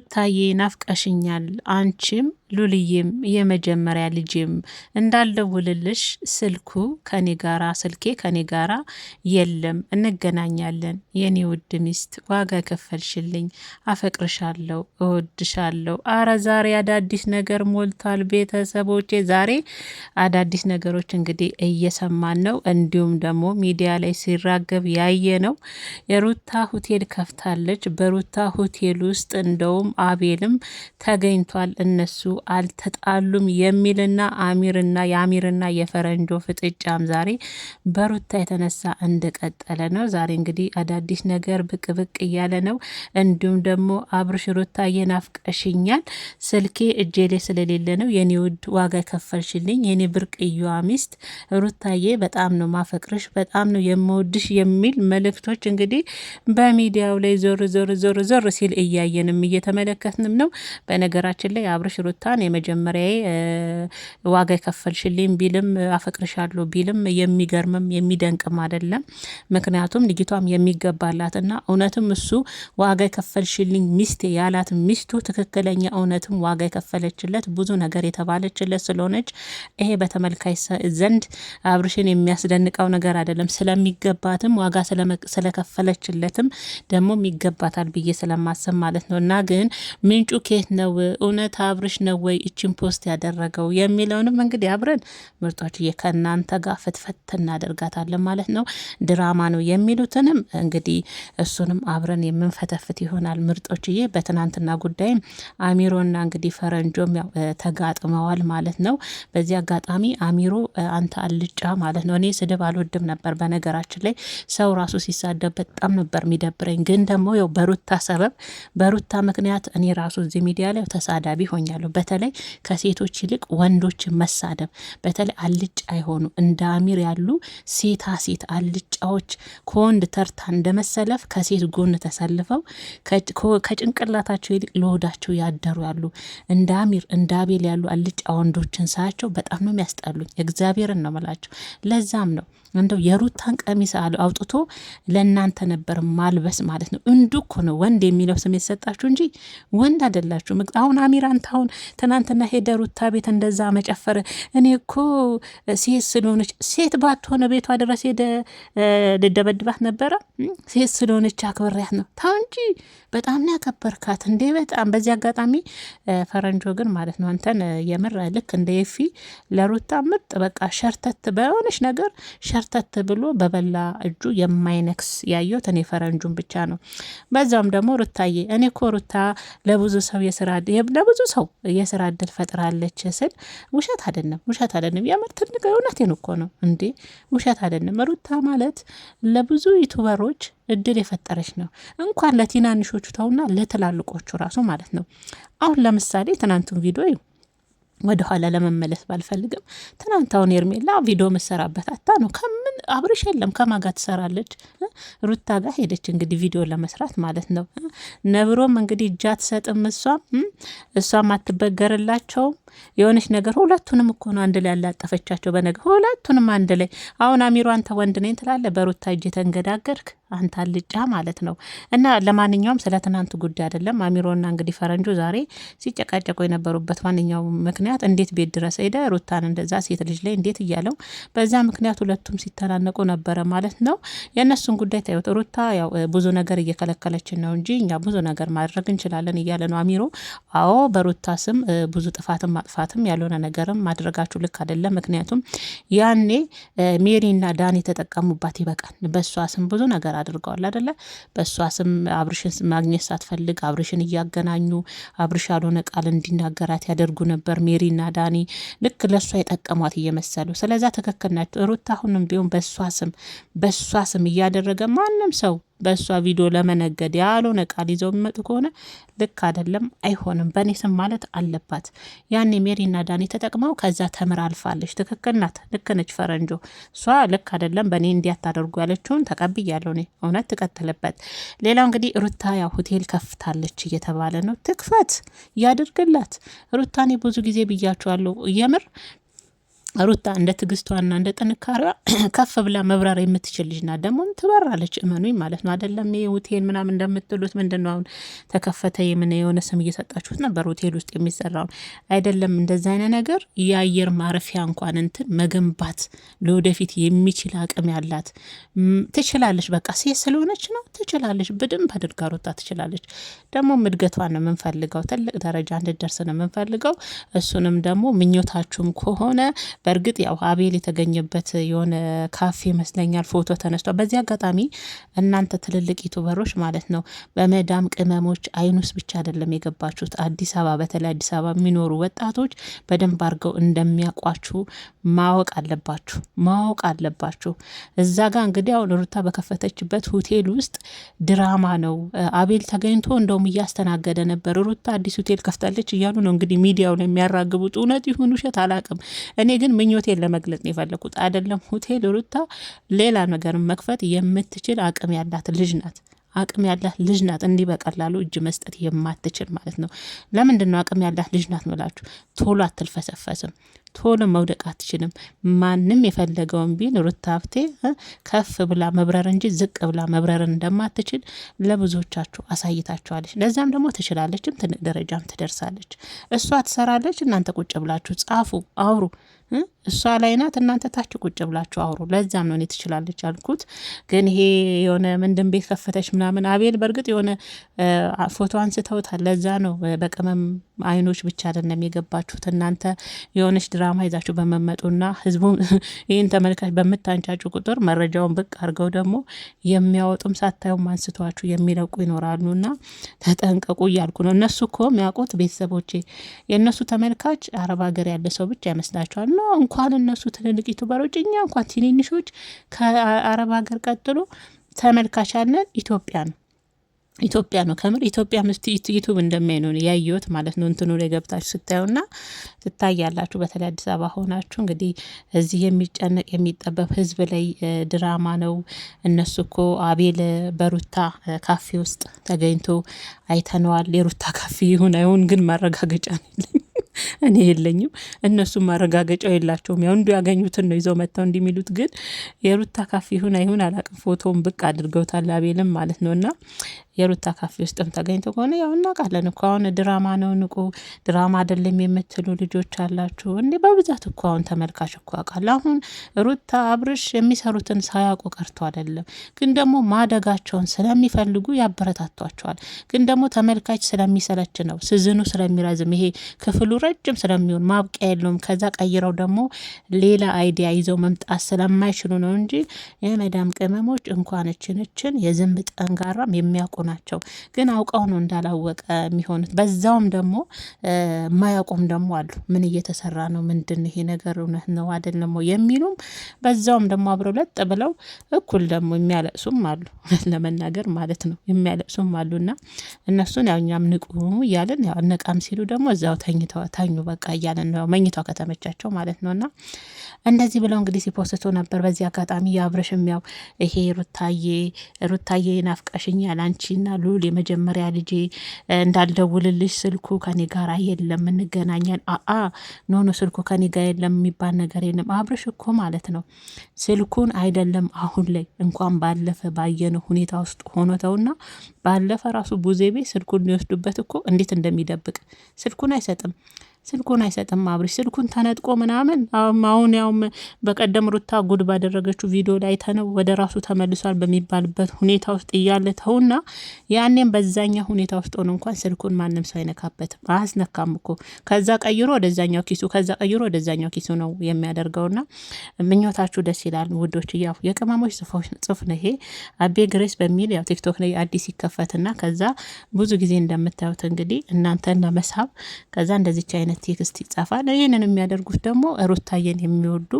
ታዬ ናፍቀሽኛል አንቺም ሉልዬም የመጀመሪያ ልጅም እንዳልደውልልሽ ስልኬ ከኔ ጋራ የለም። እንገናኛለን የኔ ውድ ሚስት ዋጋ ከፈልሽልኝ፣ አፈቅርሻለሁ፣ እወድሻለሁ። አረ ዛሬ አዳዲስ ነገር ሞልቷል ቤተሰቦቼ። ዛሬ አዳዲስ ነገሮች እንግዲህ እየሰማን ነው። እንዲሁም ደግሞ ሚዲያ ላይ ሲራገብ ያየ ነው። የሩታ ሆቴል ከፍታለች። በሩታ ሆቴል ውስጥ እንደውም አቤልም ተገኝቷል። እነሱ አልተጣሉም የሚልና የአሚርና የፈረንጆ ፍጥጫም ዛሬ በሩታ የተነሳ እንደቀጠለ ነው። ዛሬ እንግዲህ አዳዲስ ነገር ብቅ እያለ ነው። እንዲሁም ደግሞ አብርሽ ሩታዬ ናፍቀሽኛል፣ ስልኬ እጄ ላይ ስለሌለ ነው የኔ ውድ ዋጋ ከፈልሽልኝ፣ የኔ ብርቅዬዋ ሚስት ሩታዬ በጣም ነው ማፈቅርሽ፣ በጣም ነው የምወድሽ የሚል መልእክቶች እንግዲህ በሚዲያው ላይ ዞር ሲል እያየንም እየተመለከትንም ነው። በነገራችን ላይ አብርሽ ሩታን የመጀመሪያ ዋጋ የከፈልሽልኝ ቢልም አፈቅርሻለሁ ቢልም የሚገርምም የሚደንቅም አይደለም። ምክንያቱም ልጅቷም የሚገባላትና እውነትም እሱ ዋጋ የከፈልሽልኝ ሚስቴ ያላት ሚስቱ ትክክለኛ እውነትም ዋጋ የከፈለችለት ብዙ ነገር የተባለችለት ስለሆነች ይሄ በተመልካች ዘንድ አብርሽን የሚያስደንቀው ነገር አይደለም። ስለሚገባትም ዋጋ ስለከፈለችለትም ደግሞ ይገባታል ብዬ ስለማሰብ ማለት ነው። እና ግን ምንጩ ኬት ነው? እውነት አብርሽ ነው ወይ እችን ፖስት ያደረገው የሚለውንም እንግዲህ አብረን ምርጦች ከእናንተ ጋር ፍትፈት እናደርጋታለን ማለት ነው። ድራማ ነው የሚሉትንም እንግዲህ እሱንም አብረን የምንፈተፍት ይሆናል ምርጦችዬ። በትናንትና ጉዳይም አሚሮና እንግዲህ ፈረንጆም ያው ተጋጥመዋል ማለት ነው። በዚህ አጋጣሚ አሚሮ አንተ አልጫ ማለት ነው። እኔ ስድብ አልወድም ነበር በነገራችን ላይ ሰው ራሱ ሲሳደብ በጣም ነበር የሚደብረኝ። ግን ደግሞ ያው በሩታ ሰበብ በሩታ ምክንያት እኔ ራሱ እዚህ ሚዲያ ላይ ተሳዳቢ ሆኛለሁ። በተለይ ከሴቶች ይልቅ ወንዶች መሳደብ፣ በተለይ አልጫ የሆኑ እንደ አሚር ያሉ ሴት አልጫዎች ከወንድ ተርታ እንደመሰለፍ ከሴት ጎን ተሰልፈው ከጭንቅላታቸው ይልቅ ለሆዳቸው ያደሩ ያሉ እንደ አሚር እንደ አቤል ያሉ አልጫ ወንዶችን ሳያቸው በጣም ነው የሚያስጠሉኝ። እግዚአብሔርን ነው መላቸው። ለዛም ነው እንደው የሩታን ቀሚስ አውጥቶ ለእናንተ ነበር ማልበስ ማለት ነው። እንዱ እኮ ነው ወንድ የሚለው ስም የተሰጣችሁ እንጂ ወንድ አይደላችሁ። አሁን አሚር አንተ አሁን ትናንትና ሄደ ሩታ ቤት እንደዛ መጨፈር፣ እኔ እኮ ሴት ስለሆነች ሴት ባትሆነ ቤቷ ድረስ ሄደ ልደበድባት ነበረ። ሴት ስለሆነች አክብሬያት ነው ታው እንጂ በጣም ነው ያከበርካት እንዴ በጣም። በዚህ አጋጣሚ ፈረንጆ ግን ማለት ነው አንተን የምር ልክ እንደ የፊ ለሩታ ምርጥ በቃ ሸርተት በሆነች ነገር ሸርተት ብሎ በበላ እጁ የማይነክስ ያየሁት እኔ ፈረንጁን ብቻ ነው። በዛም ደግሞ ሩታዬ እኔ እኮ ሩታ ለብዙ ሰው የስራ እድል ፈጥራለች ስል ውሸት አይደለም የምር ትልቅ እውነቴን እኮ ነው እንዴ ውሸት አይደለም። ሩታ ማለት ለብዙ ዩቱበሮች እድል የፈጠረች ነው። እንኳን ለትናንሾቹ ተውና ለትላልቆቹ ራሱ ማለት ነው። አሁን ለምሳሌ ትናንቱን ቪዲዮ ወደ ኋላ ለመመለስ ባልፈልግም ትናንት አሁን ኤርሜላ ቪዲዮ መሰራበት አታ ነው ከምን አብርሽ የለም ከማጋ ትሰራለች ሩታ ጋር ሄደች እንግዲህ ቪዲዮ ለመስራት ማለት ነው። ነብሮም እንግዲህ እጃ ትሰጥም እሷም አትበገርላቸውም የሆነች ነገር ሁለቱንም እኮ ነው አንድ ላይ ያላጠፈቻቸው። በነገር ሁለቱንም አንድ ላይ አሁን አሚሮ አንተ ወንድ ነኝ ትላለህ፣ በሩታ እጅ ተንገዳገድክ አንተ አልጫ ማለት ነው። እና ለማንኛውም ስለ ትናንት ጉዳይ አይደለም። አሚሮና እንግዲህ ፈረንጆ ዛሬ ሲጨቃጨቁ የነበሩበት ዋነኛው ምክንያት እንዴት ቤት ድረስ ሄደ ሩታን እንደዛ ሴት ልጅ ላይ እንዴት እያለው በዛ ምክንያት ሁለቱም ሲተናነቁ ነበረ ማለት ነው። የእነሱን ጉዳይ ታዩት። ሩታ ያው ብዙ ነገር እየከለከለችን ነው እንጂ እኛ ብዙ ነገር ማድረግ እንችላለን እያለ ነው አሚሮ። አዎ በሩታ ስም ብዙ ጥፋትም ማጥፋትም ያልሆነ ነገርም ማድረጋችሁ ልክ አይደለም። ምክንያቱም ያኔ ሜሪና ዳን የተጠቀሙባት ይበቃል። በሷ ስም ብዙ ነገር አድርገዋል አይደለ? በሷ ስም አብርሽን ማግኘት ሳትፈልግ አብርሽን እያገናኙ አብርሽ ያልሆነ ቃል እንዲናገራት ያደርጉ ነበር ሜሪና ዳኒ ልክ ለሷ የጠቀሟት እየመሰሉ። ስለዛ ትክክል ናቸው። ሩታ አሁንም ቢሆን በሷ ስም እያደረገ ማንም ሰው በእሷ ቪዲዮ ለመነገድ ያልሆነ ቃል ይዘው የሚመጡ ከሆነ ልክ አይደለም፣ አይሆንም። በእኔ ስም ማለት አለባት። ያኔ ሜሪና ዳኒ ተጠቅመው ከዛ ተምር አልፋለች። ትክክል ናት፣ ልክ ነች ፈረንጆ። እሷ ልክ አይደለም በእኔ እንዲያታደርጉ ያለችውን ተቀብያለሁ እኔ። እውነት ትቀጥልበት። ሌላው እንግዲህ ሩታ ያው ሆቴል ከፍታለች እየተባለ ነው። ትክፈት ያድርግላት። ሩታኔ ብዙ ጊዜ ብያችኋለሁ የምር ሩታ እንደ ትግስቷና እንደ ጥንካሬዋ ከፍ ብላ መብረር የምትችል ልጅ ናት። ደግሞም ትበራለች፣ እመኑኝ ማለት ነው። አይደለም ይሄ ሆቴል ምናምን እንደምትሉት ምንድን ነው አሁን ተከፈተ የምን የሆነ ስም እየሰጣችሁት ነበር፣ ሆቴል ውስጥ የሚሰራው አይደለም። እንደዚ አይነት ነገር የአየር ማረፊያ እንኳን እንትን መገንባት ለወደፊት የሚችል አቅም ያላት ትችላለች። በቃ ሴት ስለሆነች ነው ትችላለች፣ በደንብ አድርጋ ሩታ ትችላለች። ደግሞ እድገቷን ነው የምንፈልገው፣ ትልቅ ደረጃ እንድደርስ ነው የምንፈልገው። እሱንም ደግሞ ምኞታችሁም ከሆነ በእርግጥ ያው አቤል የተገኘበት የሆነ ካፌ ይመስለኛል ፎቶ ተነስቷል። በዚህ አጋጣሚ እናንተ ትልልቅ ዩቱበሮች ማለት ነው በመዳም ቅመሞች አይኑስ ብቻ አይደለም የገባችሁት። አዲስ አበባ በተለይ አዲስ አበባ የሚኖሩ ወጣቶች በደንብ አድርገው እንደሚያውቋችሁ ማወቅ አለባችሁ። እዛ ጋር እንግዲህ አሁን ሩታ በከፈተችበት ሆቴል ውስጥ ድራማ ነው። አቤል ተገኝቶ እንደውም እያስተናገደ ነበር። ሩታ አዲስ ሆቴል ከፍታለች እያሉ ነው እንግዲህ ሚዲያው ላይ የሚያራግቡት። እውነት ይሁን ውሸት አላቅም። እኔ ግን ምኞቴን ለመግለጽ ነው የፈለኩት። አይደለም ሆቴል ሩታ ሌላ ነገር መክፈት የምትችል አቅም ያላት ልጅ ናት። እንዲህ በቀላሉ እጅ መስጠት የማትችል ማለት ነው። ለምንድን ነው አቅም ያላት ልጅ ናት ምላችሁ? ቶሎ አትልፈሰፈስም፣ ቶሎ መውደቅ አትችልም። ማንም የፈለገውን ቢል ሩታ ሀብቴ ከፍ ብላ መብረር እንጂ ዝቅ ብላ መብረርን እንደማትችል ለብዙዎቻችሁ አሳይታችኋለች። ለዛም ደግሞ ትችላለችም፣ ትልቅ ደረጃም ትደርሳለች። እሷ ትሰራለች፣ እናንተ ቁጭ ብላችሁ ጻፉ፣ አውሩ። እሷ ላይ ናት፣ እናንተ ታች ቁጭ ብላችሁ አውሩ። ለዛም ነው እኔ ትችላለች አልኩት። ግን ይሄ የሆነ ምንድን ቤት ከፈተች ምናምን አቤል በእርግጥ የሆነ ፎቶ አንስተውታል። ለዛ ነው በቅመም አይኖች ብቻ አይደለም የገባችሁት እናንተ የሆነች ድራማ ይዛችሁ በመመጡና ህዝቡ ይህን ተመልካች በምታንጫጩ ቁጥር መረጃውን ብቅ አድርገው ደግሞ የሚያወጡም ሳታዩም አንስተዋችሁ የሚለቁ ይኖራሉና ተጠንቀቁ እያልኩ ነው። እነሱ እኮ የሚያውቁት ቤተሰቦቼ የእነሱ ተመልካች አረብ ሀገር ያለ ሰው ብቻ ይመስላችኋል? ነው እንኳን እነሱ ትልልቅ ዩቱበሮች እኛ እንኳን ትንንሾች ከአረብ ሀገር ቀጥሎ ተመልካች ያለን ኢትዮጵያ ነው። ከምር ኢትዮጵያ ምስት ዩቱብ እንደማይነው ያየሁት ማለት ነው። እንትኑ ላይ ገብታችሁ ስታዩና ትታያላችሁ። በተለይ አዲስ አበባ ሆናችሁ እንግዲህ እዚህ የሚጨነቅ የሚጠበብ ህዝብ ላይ ድራማ ነው። እነሱ እኮ አቤል በሩታ ካፌ ውስጥ ተገኝቶ አይተነዋል። የሩታ ካፌ ይሁን አይሁን ግን ማረጋገጫ ነው እኔ የለኝም፣ እነሱም ማረጋገጫው የላቸውም። ያው እንዱ ያገኙትን ነው ይዘው መጥተው እንደሚሉት። ግን የሩታ ካፌ ይሁን አይሁን አላቅም፣ ፎቶውን ብቅ አድርገውታል አቤልም ማለት ነውና የሩታ ካፌ ውስጥም ተገኝቶ ከሆነ ያው እናውቃለን እኮ አሁን ድራማ ነው ንቁ ድራማ አይደለም የምትሉ ልጆች አላችሁ እንዴ? በብዛት እኮ አሁን ተመልካች እኮ ያውቃል። አሁን ሩታ አብርሽ የሚሰሩትን ሳያውቁ ቀርቶ አይደለም፣ ግን ደግሞ ማደጋቸውን ስለሚፈልጉ ያበረታቷቸዋል። ግን ደግሞ ተመልካች ስለሚሰለች ነው፣ ስዝኑ ስለሚረዝም፣ ይሄ ክፍሉ ረጅም ስለሚሆን ማብቂያ የለውም። ከዛ ቀይረው ደግሞ ሌላ አይዲያ ይዘው መምጣት ስለማይችሉ ነው እንጂ የመዳም ቅመሞች እንኳን እችን የዝንብ ጠንጋራም የሚያውቁ ናቸው። ግን አውቀው ነው እንዳላወቀ የሚሆኑት። በዛውም ደግሞ ማያውቁም ደግሞ አሉ። ምን እየተሰራ ነው? ምንድን ይሄ ነገር እውነት ነው አይደለም የሚሉም በዛውም ደግሞ አብረው ለጥ ብለው እኩል ደግሞ የሚያለቅሱም አሉ። እውነት ለመናገር ማለት ነው የሚያለቅሱም አሉና እነሱን ያው እኛም ንቁ እያለን ያው ነቃም ሲሉ ደግሞ እዛው ተኙ በቃ እያለን ነው መኝታው ከተመቻቸው ማለት ነውና እንደዚህ ብለው እንግዲህ ሲፖስቱ ነበር። በዚህ አጋጣሚ የአብረሽም ያው ይሄ ሩታዬ ናፍቀሽኛል አንቺና ሉል የመጀመሪያ ልጄ እንዳልደውልልሽ ስልኩ ከኔ ጋር የለም እንገናኛል። ኖ ስልኩ ከኔ ጋር የለም የሚባል ነገር የለም። አብረሽ እኮ ማለት ነው ስልኩን አይደለም አሁን ላይ እንኳን ባለፈ ባየነው ሁኔታ ውስጥ ሆኖተውና ባለፈ ራሱ ቡዜ ቤት ስልኩን ሊወስዱበት እኮ እንዴት እንደሚደብቅ ስልኩን አይሰጥም አብርሽ ስልኩን ተነጥቆ ምናምን። አሁን ያውም በቀደም ሩታ ጉድ ባደረገችው ቪዲዮ ላይ ተነው ወደ ራሱ ተመልሷል በሚባልበት ሁኔታ ውስጥ እያለ ተውና ያኔም በዛኛ ሁኔታ ውስጥ ሆኖ እንኳን ስልኩን ማንም ሰው አይነካበትም፣ አያስነካም እኮ ከዛ ቀይሮ ወደዛኛው ኪሱ ነው የሚያደርገውና ምኞታችሁ ደስ ይላል ውዶች። ያው የቅመሞች ጽፍ ነው ይሄ አቤ ግሬስ በሚል ያው ቲክቶክ ላይ አዲስ ይከፈትና ከዛ ብዙ ጊዜ እንደምታዩት እንግዲህ እናንተን ለመሳብ ከዛ እንደዚች አይነት ቴክስት ይጻፋል። ይህንን የሚያደርጉት ደግሞ ሩታዬን የሚወዱ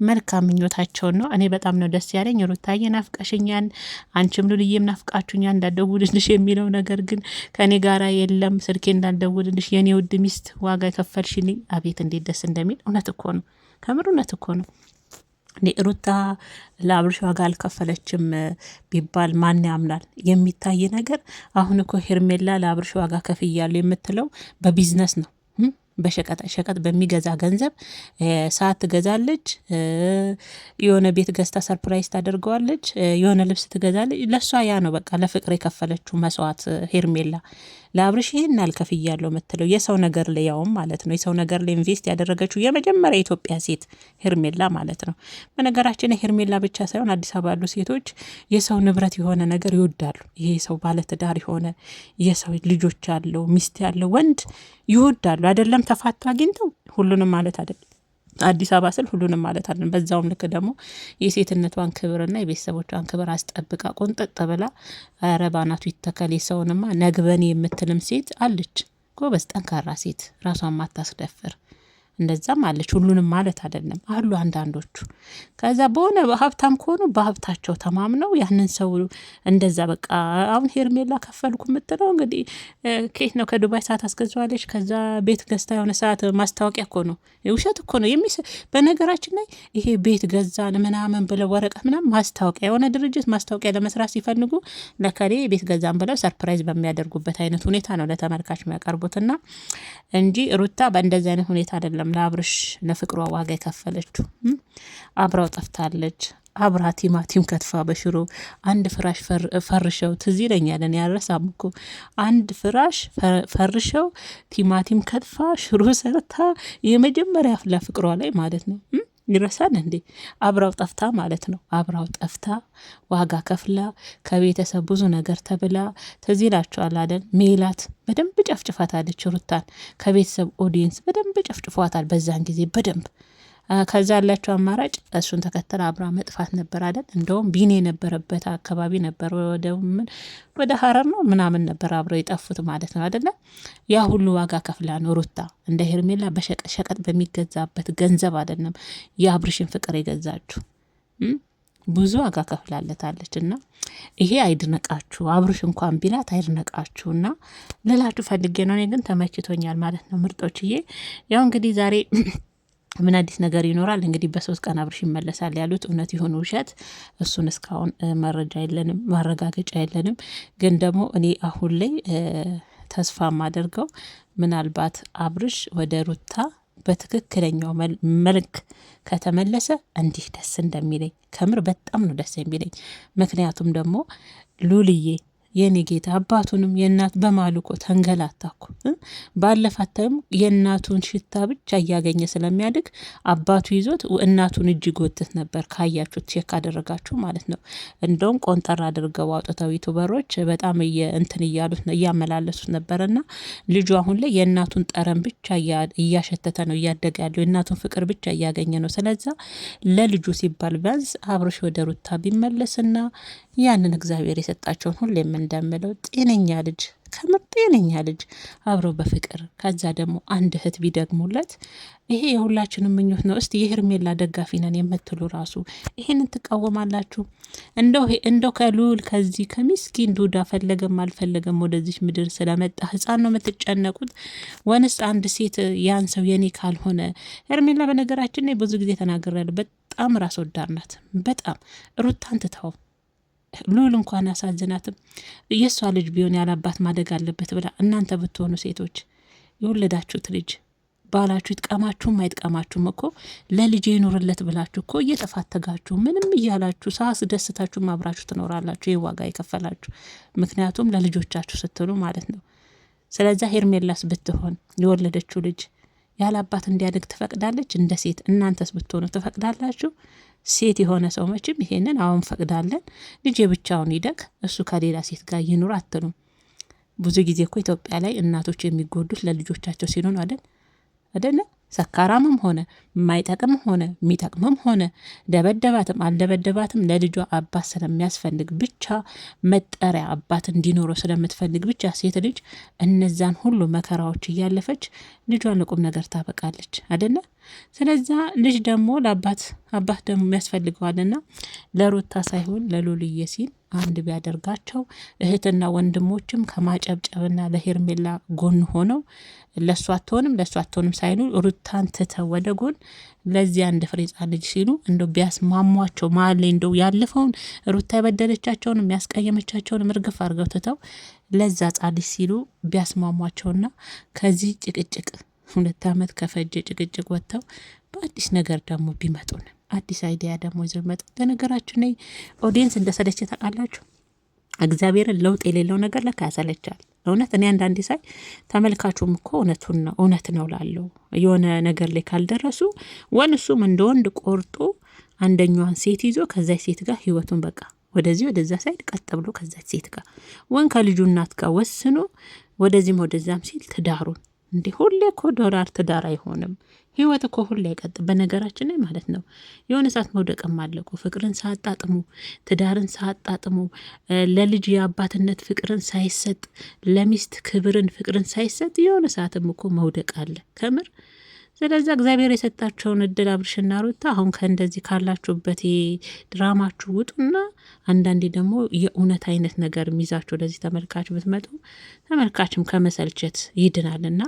መልካም ምኞታቸውን ነው። እኔ በጣም ነው ደስ ያለኝ። ሩታዬ ናፍቀሽኛል፣ አንቺም ሉልዬም ናፍቃችሁኛል እንዳልደውልልሽ የሚለው ነገር ግን ከኔ ጋራ የለም። ስልኬ እንዳልደውልልሽ የኔ ውድ ሚስት ዋጋ የከፈልሽልኝ። አቤት እንዴት ደስ እንደሚል። እውነት እኮ ነው፣ ከምር እውነት እኮ ነው። ሩታ ለአብርሽ ዋጋ አልከፈለችም ቢባል ማን ያምናል? የሚታይ ነገር አሁን እኮ ሄርሜላ ለአብርሽ ዋጋ ከፍያለሁ የምትለው በቢዝነስ ነው። በሸቀጣ ሸቀጥ በሚገዛ ገንዘብ ሰዓት ትገዛለች፣ የሆነ ቤት ገዝታ ሰርፕራይዝ ታደርገዋለች፣ የሆነ ልብስ ትገዛለች። ለሷ ያ ነው በቃ ለፍቅር የከፈለችው መስዋዕት ሄርሜላ። ለአብርሽ ይሄን አልከፍያለሁ የምትለው የሰው ነገር ላይ ያውም ማለት ነው የሰው ነገር ላይ ኢንቨስት ያደረገችው የመጀመሪያ የኢትዮጵያ ሴት ሄርሜላ ማለት ነው። በነገራችን ሄርሜላ ብቻ ሳይሆን አዲስ አበባ ያሉ ሴቶች የሰው ንብረት የሆነ ነገር ይወዳሉ። ይሄ ሰው ባለትዳር የሆነ የሰው ልጆች ያለው ሚስት ያለው ወንድ ይወዳሉ። አይደለም ተፋታ አግኝተው ሁሉንም ማለት አይደለም አዲስ አበባ ስል ሁሉንም ማለት አይደለም። በዛውም ልክ ደግሞ የሴትነቷን ክብርና የቤተሰቦቿን ክብር አስጠብቃ ቆንጠጥ ብላ ኧረ ባናቱ ይተከል ሰውንማ ነግበኔ የምትልም ሴት አለች። ጎበዝ ጠንካራ ሴት ራሷን ማታስደፍር እንደዛም አለች። ሁሉንም ማለት አይደለም አሉ አንዳንዶቹ። ከዛ በሆነ ሀብታም ከሆኑ በሀብታቸው ተማምነው ያንን ሰው እንደዛ በቃ አሁን ሄርሜላ ከፈልኩ የምትለው እንግዲህ ከየት ነው? ከዱባይ ሰዓት አስገዛዋለች። ከዛ ቤት ገዝታ የሆነ ሰዓት ማስታወቂያ እኮ ነው፣ ውሸት እኮ ነው። በነገራችን ላይ ይሄ ቤት ገዛን ምናምን ብለው ወረቀት ምናምን ማስታወቂያ፣ የሆነ ድርጅት ማስታወቂያ ለመስራት ሲፈልጉ ለከሌ ቤት ገዛን ብለው ሰርፕራይዝ በሚያደርጉበት አይነት ሁኔታ ነው ለተመልካች የሚያቀርቡትና እንጂ ሩታ በእንደዚህ አይነት ሁኔታ አይደለም ለአብርሽ ለፍቅሯ ዋጋ የከፈለችው። አብራው ጠፍታለች። አብራ ቲማቲም ከትፋ በሽሮ አንድ ፍራሽ ፈርሸው ትዝ ይለኛል። እኔ ያረሳም እኮ አንድ ፍራሽ ፈርሸው ቲማቲም ከትፋ ሽሮ ሰርታ የመጀመሪያ ለፍቅሯ ላይ ማለት ነው። ይረሳል እንዴ? አብራው ጠፍታ ማለት ነው። አብራው ጠፍታ ዋጋ ከፍላ ከቤተሰብ ብዙ ነገር ተብላ ትዝ ይላችኋል አይደል? ሜላት በደንብ ጨፍጭፋታለች ሩታን። ከቤተሰብ ኦዲየንስ በደንብ ጨፍጭፏታል በዛን ጊዜ በደንብ። ከዛ ያላቸው አማራጭ እሱን ተከተለ አብራ መጥፋት ነበር አይደል? እንደውም ቢኔ የነበረበት አካባቢ ነበር፣ ወደ ሀረር ነው ምናምን ነበር አብረው የጠፉት ማለት ነው አይደለ? ያ ሁሉ ዋጋ ከፍላ ነው ሩታ እንደ ሄርሜላ በሸቀጥ በሚገዛበት ገንዘብ አይደለም የአብርሽን ፍቅር የገዛችሁ። ብዙ ዋጋ ከፍላለታለች። እና ይሄ አይድነቃችሁ፣ አብርሽ እንኳን ቢላት አይድነቃችሁ። እና ልላችሁ ፈልጌ ነው። እኔ ግን ተመችቶኛል ማለት ነው ምርጦችዬ። ያው እንግዲህ ዛሬ ምን አዲስ ነገር ይኖራል? እንግዲህ በ3 ቀን አብርሽ ይመለሳል ያሉት እውነት ይሁን ውሸት እሱን እስካሁን መረጃ የለንም፣ ማረጋገጫ የለንም። ግን ደግሞ እኔ አሁን ላይ ተስፋ የማደርገው ምናልባት አብርሽ ወደ ሩታ በትክክለኛው መልክ ከተመለሰ እንዲህ ደስ እንደሚለኝ ከምር በጣም ነው ደስ የሚለኝ። ምክንያቱም ደግሞ ሉልዬ የኔ ጌታ አባቱንም የእናት በማልኮ ተንገላታኩ። ባለፋታም የእናቱን ሽታ ብቻ እያገኘ ስለሚያድግ አባቱ ይዞት እናቱን እጅ ጎትት ነበር። ካያችሁት ቼክ አደረጋችሁ ማለት ነው። እንደውም ቆንጠር አድርገው አውጥተው ዩቱበሮች በጣም እንትን እያሉት እያመላለሱት ነበርና ልጁ አሁን ላይ የእናቱን ጠረን ብቻ እያሸተተ ነው እያደገ ያለው፣ የእናቱን ፍቅር ብቻ እያገኘ ነው። ስለዛ ለልጁ ሲባል ቢያንስ አብርሽ ወደ ሩታ ቢመለስና ያንን እግዚአብሔር የሰጣቸውን ሁሌም እንደምለው ጤነኛ ልጅ ከምር ጤነኛ ልጅ አብረው በፍቅር ከዛ ደግሞ አንድ እህት ቢደግሙለት ይሄ የሁላችንም ምኞት ነው። እስቲ የሄርሜላ ደጋፊ ነን የምትሉ ራሱ ይሄንን ትቃወማላችሁ? እንደው ከሉል ከዚህ ከሚስኪን ዱዳ ፈለገም አልፈለገም ወደዚህ ምድር ስለመጣ ህፃን ነው የምትጨነቁት? ወንስ አንድ ሴት ያን ሰው የኔ ካልሆነ? ሄርሜላ በነገራችን ላይ ብዙ ጊዜ ተናግሬያለሁ፣ በጣም ራስ ወዳድ ናት። በጣም ሩታን ትተው ሉል እንኳን አሳዝናትም። የእሷ ልጅ ቢሆን ያላባት ማደግ አለበት ብላ እናንተ ብትሆኑ ሴቶች የወለዳችሁት ልጅ ባላችሁ ይጥቀማችሁም አይጥቀማችሁም እኮ ለልጅ ይኑርለት ብላችሁ እኮ እየተፋተጋችሁ ምንም እያላችሁ ሳስደስታችሁም አብራችሁ ትኖራላችሁ። ይህ ዋጋ የከፈላችሁ ምክንያቱም ለልጆቻችሁ ስትሉ ማለት ነው። ስለዛ ሄርሜላስ ብትሆን የወለደችው ልጅ ያላባት እንዲያድግ ትፈቅዳለች? እንደ ሴት እናንተስ ብትሆኑ ትፈቅዳላችሁ? ሴት የሆነ ሰው መቼም ይሄንን አሁን ፈቅዳለን ልጅ ብቻውን ይደግ እሱ ከሌላ ሴት ጋር ይኑር አትሉም። ብዙ ጊዜ እኮ ኢትዮጵያ ላይ እናቶች የሚጎዱት ለልጆቻቸው ሲሉ ነው አይደለ? ሰካራምም ሆነ የማይጠቅምም ሆነ የሚጠቅምም ሆነ ደበደባትም አልደበደባትም ለልጇ አባት ስለሚያስፈልግ ብቻ መጠሪያ አባት እንዲኖረው ስለምትፈልግ ብቻ ሴት ልጅ እነዛን ሁሉ መከራዎች እያለፈች ልጇን ለቁም ነገር ታበቃለች አይደለ? ስለዛ ልጅ ደግሞ ለአባት አባት ደግሞ የሚያስፈልገዋልና ለሩታ ሳይሆን ለሉልዬ ሲል አንድ ቢያደርጋቸው እህትና ወንድሞችም ከማጨብጨብና ለሄርሜላ ጎን ሆነው ለሷ አትሆንም ሳይሉ ሩታን ትተው ወደ ጎን ለዚህ አንድ ፍሬ ሕፃን ልጅ ሲሉ እንደው ቢያስማሟቸው መሀል ላይ እንደው ያለፈውን ሩታ የበደለቻቸውን የሚያስቀየመቻቸውን እርግፍ አድርገው ትተው ለዛ ሕፃን ልጅ ሲሉ ቢያስማሟቸውና ከዚህ ጭቅጭቅ 2 ዓመት ከፈጀ ጭቅጭቅ ወጥተው በአዲስ ነገር ደግሞ ቢመጡን አዲስ አይዲያ ደግሞ ይዘው ይመጡ። በነገራችን ላይ ኦዲየንስ እንደሰለቸ ታውቃላችሁ። እግዚአብሔርን ለውጥ የሌለው ነገር ለካ ያሰለቻል። እውነት እኔ አንዳንዴ ሳይ ተመልካቹም እኮ እውነት ነው ላለው የሆነ ነገር ላይ ካልደረሱ ወንሱም እንደ ወንድ ቆርጦ አንደኛዋን ሴት ይዞ ከዛ ሴት ጋር ህይወቱን በቃ ወደዚህ ወደዛ ሳይድ ቀጥ ብሎ ከዛ ሴት ጋር ወን ከልጁ እናት ጋር ወስኖ ወደዚህም ወደዛም ሲል ትዳሩን እንዴ ሁሌ እኮ ዶላር ትዳር አይሆንም። ህይወት እኮ ሁሌ አይቀጥ። በነገራችን ላይ ማለት ነው የሆነ ሰዓት መውደቅም አለኩ። ፍቅርን ሳጣጥሙ ትዳርን ሳጣጥሙ ለልጅ የአባትነት ፍቅርን ሳይሰጥ ለሚስት ክብርን ፍቅርን ሳይሰጥ የሆነ ሰዓትም እኮ መውደቅ አለ ከምር። ስለዚህ እግዚአብሔር የሰጣቸውን እድል አብርሽና ሩታ አሁን ከእንደዚህ ካላችሁበት ድራማችሁ ውጡና አንዳንዴ ደግሞ የእውነት አይነት ነገር ይዛችሁ ወደዚህ ተመልካች ብትመጡ ተመልካችም ከመሰልቸት ይድናልና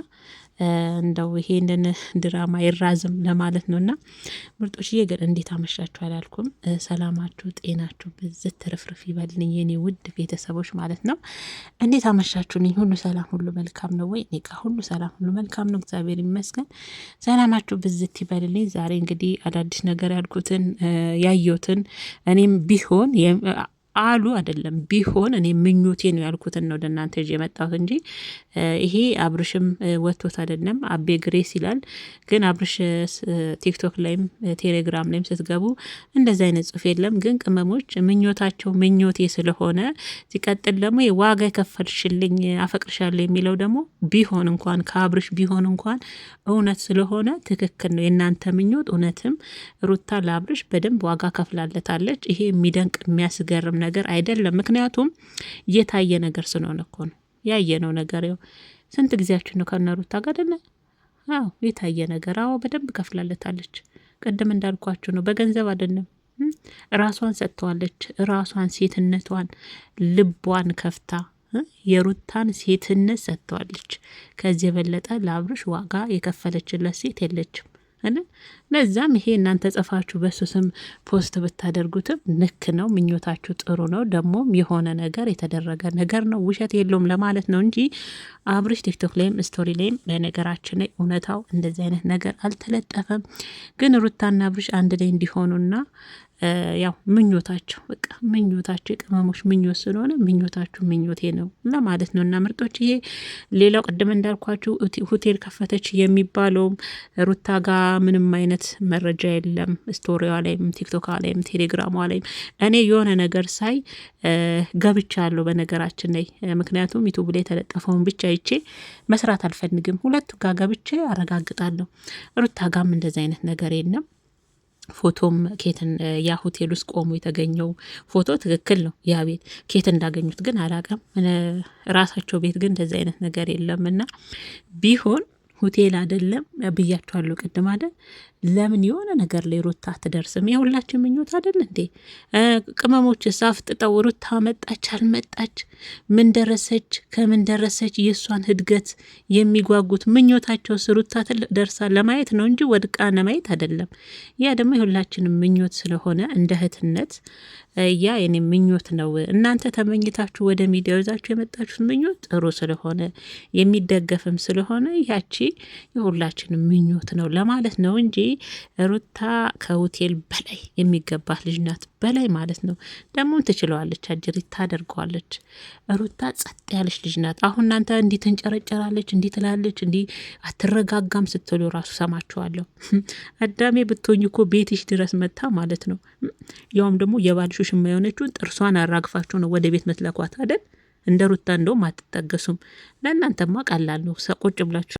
እንደው ይሄንን ድራማ ይራዝም ለማለት ነውና ምርጦችዬ ግን እንዴት አመሻችሁ አላልኩም። ሰላማችሁ ጤናችሁ ብዝት ትርፍርፍ ይበልኝ የኔ ውድ ቤተሰቦች ማለት ነው። እንዴት አመሻችሁ? ነኝ ሁሉ ሰላም ሁሉ መልካም ነው ወይ? እኔ ጋር ሁሉ ሰላም ሁሉ መልካም ነው፣ እግዚአብሔር ይመስገን። ሰላማችሁ ብዝት ይበልልኝ። ዛሬ እንግዲህ አዳዲስ ነገር ያልኩትን ያየሁትን እኔም ቢሆን አሉ አይደለም ቢሆን እኔ ምኞቴ ነው ያልኩትን ነው ለእናንተ ይዤ የመጣሁት እንጂ ይሄ አብርሽም ወጥቶት አይደለም። አቤ ግሬስ ይላል ግን አብርሽ ቲክቶክ ላይም ቴሌግራም ላይም ስትገቡ እንደዛ አይነት ጽሁፍ የለም። ግን ቅመሞች ምኞታቸው ምኞቴ ስለሆነ ሲቀጥል ደግሞ ዋጋ የከፈልሽልኝ አፈቅርሻለሁ የሚለው ደግሞ ቢሆን እንኳን ከአብርሽ ቢሆን እንኳን እውነት ስለሆነ ትክክል ነው። የእናንተ ምኞት እውነትም ሩታ ለአብርሽ በደንብ ዋጋ ከፍላለታለች። ይሄ የሚደንቅ የሚያስገርም ነገር አይደለም። ምክንያቱም የታየ ነገር ስለሆነ እኮ ነው። ያየነው ነገር ያው ስንት ጊዜያችን ነው ከነሩታ ጋር አይደለ? አዎ የታየ ነገር አዎ በደንብ ከፍላለታለች። ቅድም እንዳልኳችሁ ነው፣ በገንዘብ አይደለም። ራሷን ሰጥተዋለች። ራሷን ሴትነቷን ልቧን ከፍታ የሩታን ሴትነት ሰጥተዋለች። ከዚህ የበለጠ ለአብርሽ ዋጋ የከፈለችለት ሴት የለችም። ለዛም ይሄ እናንተ ጽፋችሁ በሱ ስም ፖስት ብታደርጉትም ልክ ነው። ምኞታችሁ ጥሩ ነው። ደግሞም የሆነ ነገር የተደረገ ነገር ነው፣ ውሸት የለውም ለማለት ነው እንጂ አብርሽ ቲክቶክ ላይም ስቶሪ ላይም በነገራችን ላይ እውነታው እንደዚህ አይነት ነገር አልተለጠፈም። ግን ሩታና አብርሽ አንድ ላይ እንዲሆኑና ያው ምኞታቸው በቃ ምኞታቸው የቅመሞች ምኞት ስለሆነ ምኞታችሁ ምኞቴ ነው ለማለት ነው። እና ምርጦች ይሄ ሌላው ቅድም እንዳልኳችሁ ሆቴል ከፈተች የሚባለውም ሩታ ጋር ምንም አይነት መረጃ የለም። ስቶሪዋ ላይም ቲክቶክ ላይም ቴሌግራሟ ላይም እኔ የሆነ ነገር ሳይ ገብቻለሁ በነገራችን ላይ። ምክንያቱም ዩቱብ ላይ የተለጠፈውን ብቻ ይቼ መስራት አልፈልግም። ሁለቱ ጋር ገብቼ አረጋግጣለሁ። ሩታ ጋርም እንደዚህ አይነት ነገር የለም። ፎቶም ኬትን ያ ሆቴል ውስጥ ቆሞ የተገኘው ፎቶ ትክክል ነው። ያ ቤት ኬት እንዳገኙት ግን አላውቅም። ራሳቸው ቤት ግን እንደዚህ አይነት ነገር የለምና ቢሆን ሆቴል አይደለም ብያቸዋለሁ ቅድም አይደል? ለምን የሆነ ነገር ላይ ሩታ አትደርስም? የሁላችን ምኞት አይደል እንዴ? ቅመሞች ሳፍጥጠው ሩታ መጣች አልመጣች፣ ምን ደረሰች ከምን ደረሰች፣ የእሷን እድገት የሚጓጉት ምኞታቸው ሩታ ደርሳ ለማየት ነው እንጂ ወድቃ ለማየት አይደለም። ያ ደግሞ የሁላችንም ምኞት ስለሆነ እንደ እህትነት ያ የኔ ምኞት ነው። እናንተ ተመኝታችሁ ወደ ሚዲያ ይዛችሁ የመጣችሁት ምኞት ጥሩ ስለሆነ የሚደገፍም ስለሆነ ያቺ የሁላችንም ምኞት ነው ለማለት ነው እንጂ ሩታ ከሆቴል በላይ የሚገባት ልጅ ናት። በላይ ማለት ነው። ደግሞ ትችለዋለች፣ አጅሪት ታደርገዋለች። ሩታ ጸጥ ያለች ልጅ ናት። አሁን እናንተ እንዲህ ትንጨረጨራለች፣ እንዲህ ትላለች፣ እንዲህ አትረጋጋም ስትሉ ራሱ ሰማችኋለሁ። አዳሜ ብትሆኝ እኮ ቤትሽ ድረስ መታ ማለት ነው። ያውም ደግሞ የባልሹ ሽማ የሆነችውን ጥርሷን አራግፋችሁ ነው ወደ ቤት መትለኳት አይደል? እንደ ሩታ እንደውም አትጠገሱም። ለእናንተማ ቀላል ነው። ቁጭ ብላችሁ